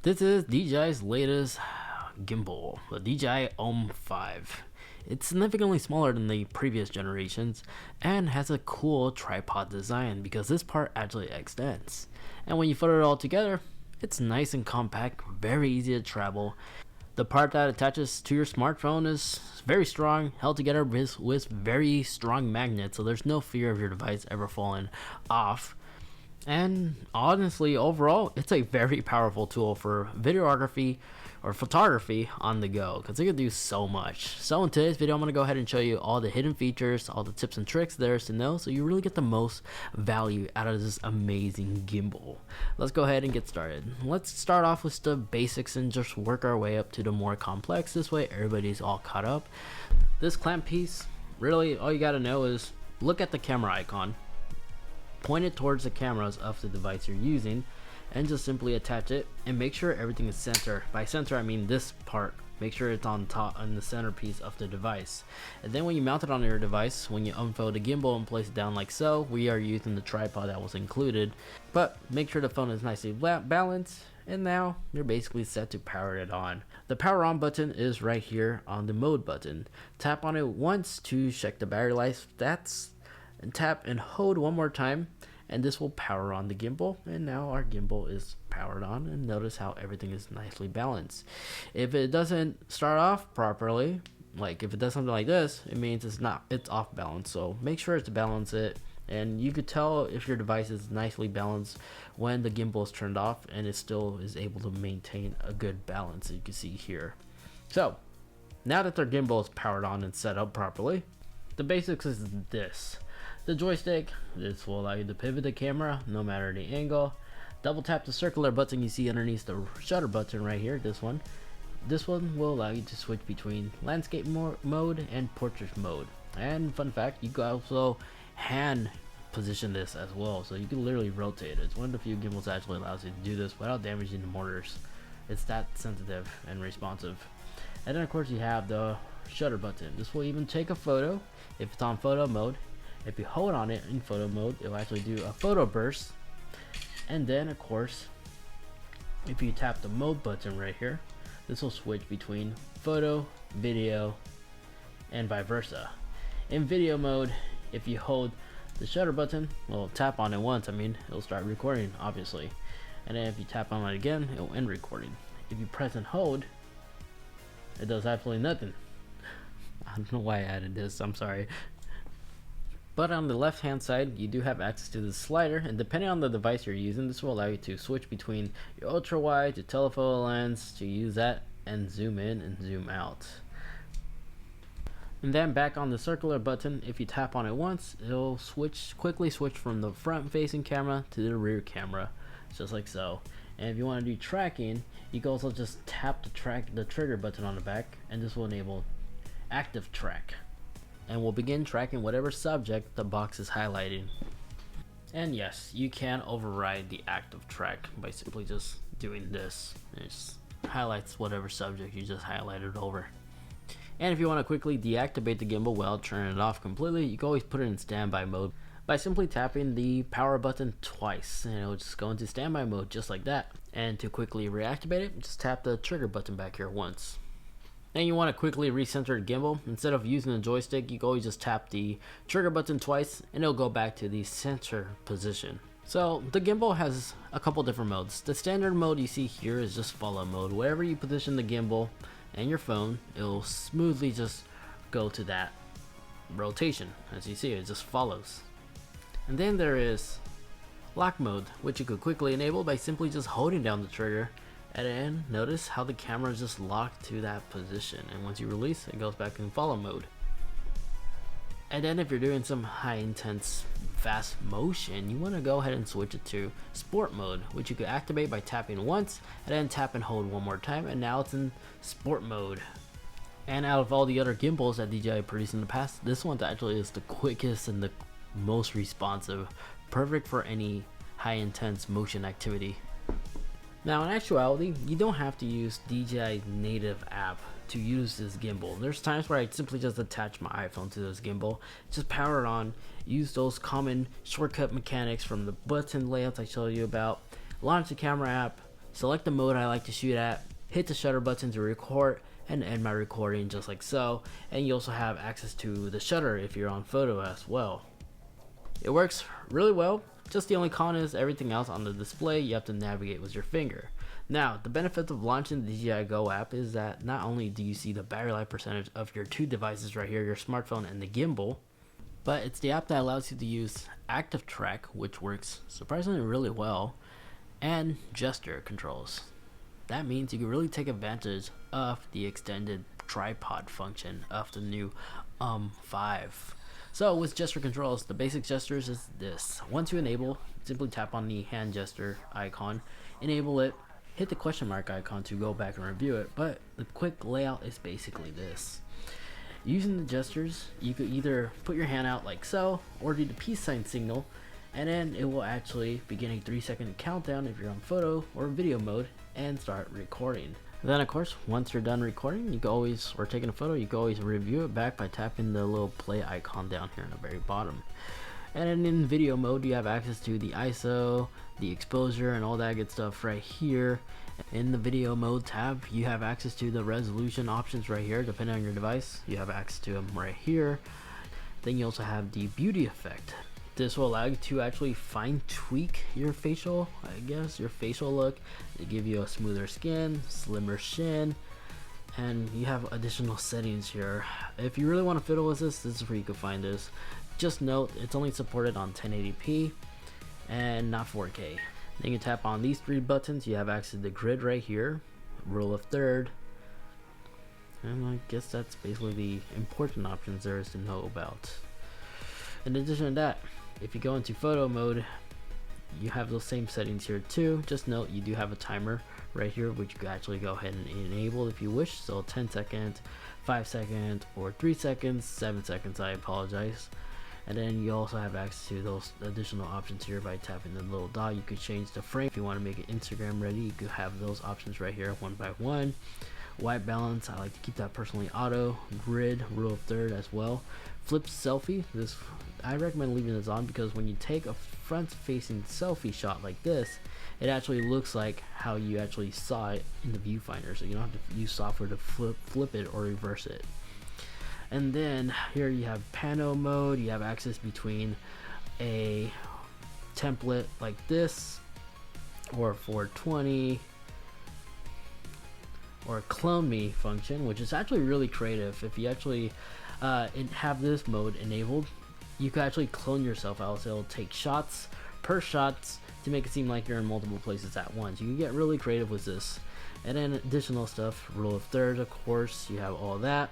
This is DJI's latest gimbal, the DJI OM 5. It's significantly smaller than the previous generations and has a cool tripod design because this part actually extends. And when you put it all together, it's nice and compact, very easy to travel. The part that attaches to your smartphone is very strong, held together with very strong magnets, so there's no fear of your device ever falling off. And honestly, overall, it's a very powerful tool for videography or photography on the go because it can do so much. So in today's video, I'm going to go ahead and show you all the hidden features, all the tips and tricks there is to know so you really get the most value out of this amazing gimbal. Let's go ahead and get started. Let's start off with the basics and just work our way up to the more complex. This way everybody's all caught up. This clamp piece, really all you got to know is look at the camera icon. Point it towards the cameras of the device you're using and just simply attach it and make sure everything is center. By center I mean this part. Make sure it's on top on the centerpiece of the device. And then when you mount it on your device, when you unfold the gimbal and place it down like so, we are using the tripod that was included. But make sure the phone is nicely balanced, and now you're basically set to power it on. The power on button is right here on the mode button. Tap on it once to check the battery life. And tap and hold one more time and this will power on the gimbal, and now our gimbal is powered on, and notice how everything is nicely balanced. If it doesn't start off properly, like if it does something like this, it means it's off balance. So make sure to balance it, and you could tell if your device is nicely balanced when the gimbal is turned off and it still is able to maintain a good balance, as you can see here. So now that their gimbal is powered on and set up properly, the basics is this. The joystick, this will allow you to pivot the camera no matter the angle. Double tap the circular button you see underneath the shutter button right here, this one. This one will allow you to switch between landscape mode and portrait mode. And fun fact, you can also hand position this as well, so you can literally rotate it. It's one of the few gimbals that actually allows you to do this without damaging the motors. It's that sensitive and responsive. And then of course you have the shutter button. This will even take a photo if it's on photo mode. If you hold on it in photo mode, it will actually do a photo burst. And then of course, if you tap the mode button right here, this will switch between photo, video, and vice versa. In video mode, if you hold the shutter button, well, tap on it once, it'll start recording obviously. And then if you tap on it again, it will end recording. If you press and hold, it does absolutely nothing. I don't know why I added this, I'm sorry. But on the left hand side, you do have access to the slider, and depending on the device you're using, this will allow you to switch between your ultra wide, your telephoto lens, to use that and zoom in and zoom out. And then back on the circular button, if you tap on it once, it'll quickly switch from the front facing camera to the rear camera, just like so. And if you want to do tracking, you can also just tap the trigger button on the back, and this will enable active track. And we'll begin tracking whatever subject the box is highlighting. And yes, you can override the active track by simply just doing this. It just highlights whatever subject you just highlighted over. And if you want to quickly deactivate the gimbal while turning it off completely, you can always put it in standby mode by simply tapping the power button twice, and it'll just go into standby mode just like that. And to quickly reactivate it, just tap the trigger button back here once. And you want to quickly recenter the gimbal. Instead of using the joystick, you can always just tap the trigger button twice and it'll go back to the center position. So the gimbal has a couple different modes. The standard mode you see here is just follow mode. Wherever you position the gimbal and your phone, it'll smoothly just go to that rotation. As you see, it just follows. And then there is lock mode, which you could quickly enable by simply just holding down the trigger. And then notice how the camera is just locked to that position, and once you release, it goes back in follow mode. And then if you're doing some high intense fast motion, you want to go ahead and switch it to sport mode, which you can activate by tapping once and then tap and hold one more time, and now it's in sport mode. And out of all the other gimbals that DJI produced in the past, this one actually is the quickest and the most responsive, perfect for any high intense motion activity. Now in actuality, you don't have to use DJI's native app to use this gimbal. There's times where I simply just attach my iPhone to this gimbal, just power it on, use those common shortcut mechanics from the button layouts I showed you about, launch the camera app, select the mode I like to shoot at, hit the shutter button to record, and end my recording just like so. And you also have access to the shutter if you're on photo as well. It works really well. Just the only con is everything else on the display you have to navigate with your finger. Now, the benefit of launching the DJI Go app is that not only do you see the battery life percentage of your two devices right here, your smartphone and the gimbal, but it's the app that allows you to use active track, which works surprisingly really well, and gesture controls. That means you can really take advantage of the extended tripod function of the new 5. So with gesture controls, the basic gestures is this. Once you enable, simply tap on the hand gesture icon, enable it, hit the question mark icon to go back and review it, but the quick layout is basically this. Using the gestures, you could either put your hand out like so, or do the peace sign signal, and then it will actually begin a 3-second countdown if you're on photo or video mode and start recording. And then of course, once you're done recording, you can always, or taking a photo, you can always review it back by tapping the little play icon down here in the very bottom. And then in video mode, you have access to the ISO, the exposure, and all that good stuff right here. In the video mode tab, you have access to the resolution options right here. Depending on your device, you have access to them right here. Then you also have the beauty effect. This will allow you to actually fine tweak your facial, your facial look, to give you a smoother skin, slimmer chin, and you have additional settings here. If you really want to fiddle with this, this is where you can find this. Just note, it's only supported on 1080p and not 4K. Then you tap on these 3 buttons, you have access to the grid right here, rule of third, and I guess that's basically the important options there is to know about. In addition to that, if you go into photo mode, you have those same settings here too. Just note you do have a timer right here, which you can actually go ahead and enable if you wish. So 10 seconds, 5 seconds, or 3 seconds, 7 seconds, I apologize. And then you also have access to those additional options here by tapping the little dot. You could change the frame if you want to make it Instagram ready. You could have those options right here, one by one. White balance, I like to keep that personally auto. Grid, rule of third as well. Flip selfie, this I recommend leaving this on because when you take a front facing selfie shot like this, it actually looks like how you actually saw it in the viewfinder, so you don't have to use software to flip it or reverse it. And then here you have pano mode. You have access between a template like this or 420 or clone me function, which is actually really creative. If you actually have this mode enabled, you can actually clone yourself out, so it'll take shots per shots to make it seem like you're in multiple places at once. You can get really creative with this. And then additional stuff, rule of thirds, of course, you have all that.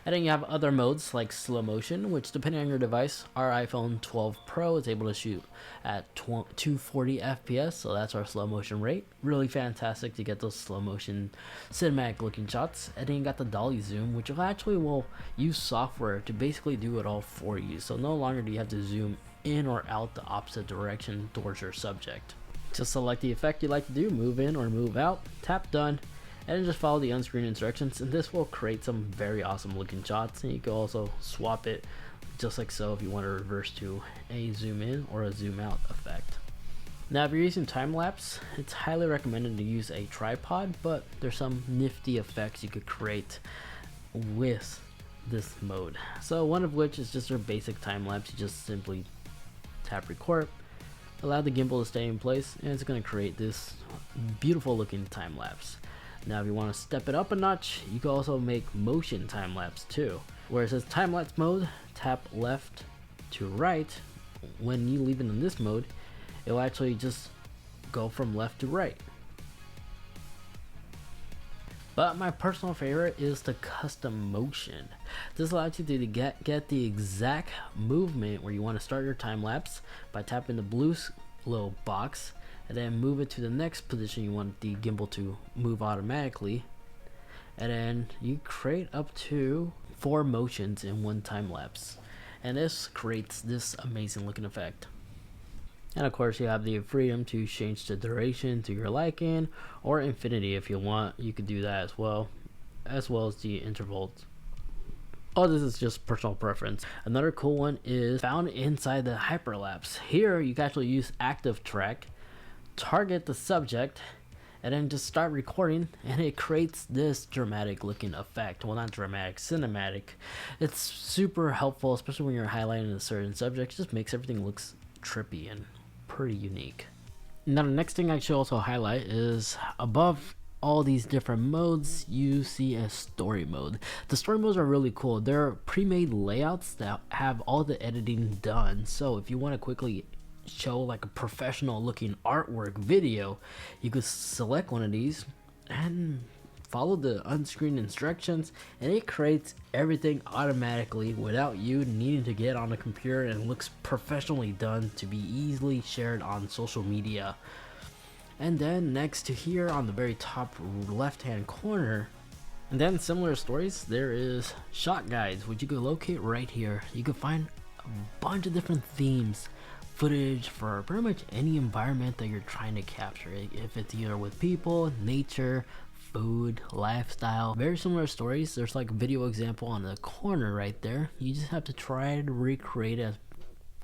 And then you have other modes like slow motion, which depending on your device, our iPhone 12 Pro is able to shoot at 240 FPS, so that's our slow motion rate. Really fantastic to get those slow motion cinematic looking shots. And then you got the dolly zoom, which will use software to basically do it all for you. So no longer do you have to zoom in or out the opposite direction towards your subject. Just select the effect you like to do, move in or move out, tap done, and then just follow the on-screen instructions, and this will create some very awesome looking shots. And you can also swap it just like so if you want to reverse to a zoom in or a zoom out effect. Now if you're using time-lapse, it's highly recommended to use a tripod, but there's some nifty effects you could create with this mode. So one of which is just our basic time-lapse. You just simply tap record, allow the gimbal to stay in place, and it's going to create this beautiful looking time-lapse. Now if you want to step it up a notch, you can also make motion time-lapse too. Where it says time-lapse mode, tap left to right. When you leave it in this mode, it will actually just go from left to right. But my personal favorite is the custom motion. This allows you to get the exact movement where you want to start your time-lapse by tapping the blue little box, and then move it to the next position you want the gimbal to move automatically, and then you create up to 4 motions in one time lapse, and this creates this amazing looking effect. And of course you have the freedom to change the duration to your liking, or infinity if you want. You could do that as well as the intervals. Oh, this is just personal preference. Another cool one is found inside the hyperlapse. Here you can actually use active track, target the subject, and then just start recording, and it creates this dramatic looking effect. Well, not dramatic, cinematic. It's super helpful, especially when you're highlighting a certain subject. It just makes everything looks trippy and pretty unique. Now the next thing I should also highlight is above all these different modes, you see a story mode. The story modes are really cool. They're pre-made layouts that have all the editing done. So if you want to quickly show like a professional looking artwork video, you could select one of these and follow the on-screen instructions, and it creates everything automatically without you needing to get on a computer, and looks professionally done to be easily shared on social media. And then next to here on the very top left hand corner, and then similar stories, there is shot guides, which you can locate right here. You can find a bunch of different themes, footage for pretty much any environment that you're trying to capture, if it's either with people, nature, food, lifestyle. Very similar stories. There's like a video example on the corner right there. You just have to try to recreate as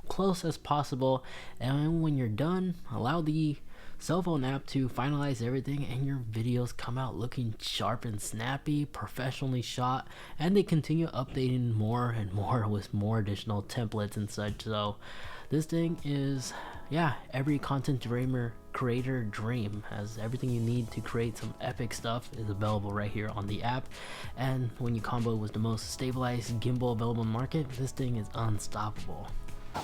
close as possible, and when you're done, allow the cell phone app to finalize everything, and your videos come out looking sharp and snappy, professionally shot, and they continue updating more and more with more additional templates and such. So this thing is, yeah, every content creator dream. Has everything you need to create some epic stuff is available right here on the app. And when you combo with the most stabilized gimbal available in the market, this thing is unstoppable.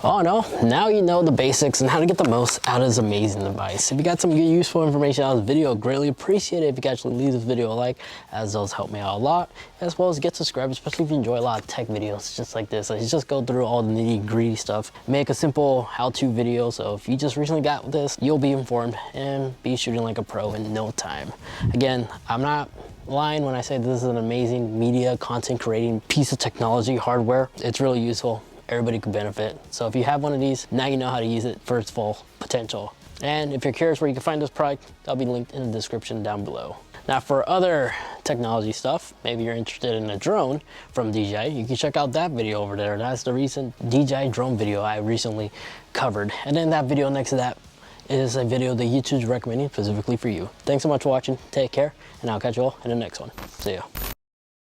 Oh no, now you know the basics and how to get the most out of this amazing device. If you got some good useful information out of this video, greatly appreciate it if you could actually leave this video a like, as those help me out a lot, as well as get subscribed, especially if you enjoy a lot of tech videos just like this. I just go through all the nitty-gritty stuff, make a simple how-to video, so if you just recently got this, you'll be informed and be shooting like a pro in no time. Again, I'm not lying when I say this is an amazing media content creating piece of technology hardware. It's really useful. Everybody could benefit. So if you have one of these, now you know how to use it for its full potential. And if you're curious where you can find this product, that'll be linked in the description down below. Now for other technology stuff, maybe you're interested in a drone from DJI, you can check out that video over there. That's the recent DJI drone video I recently covered. And then that video next to that is a video that YouTube's recommending specifically for you. Thanks so much for watching, take care, and I'll catch you all in the next one. See ya.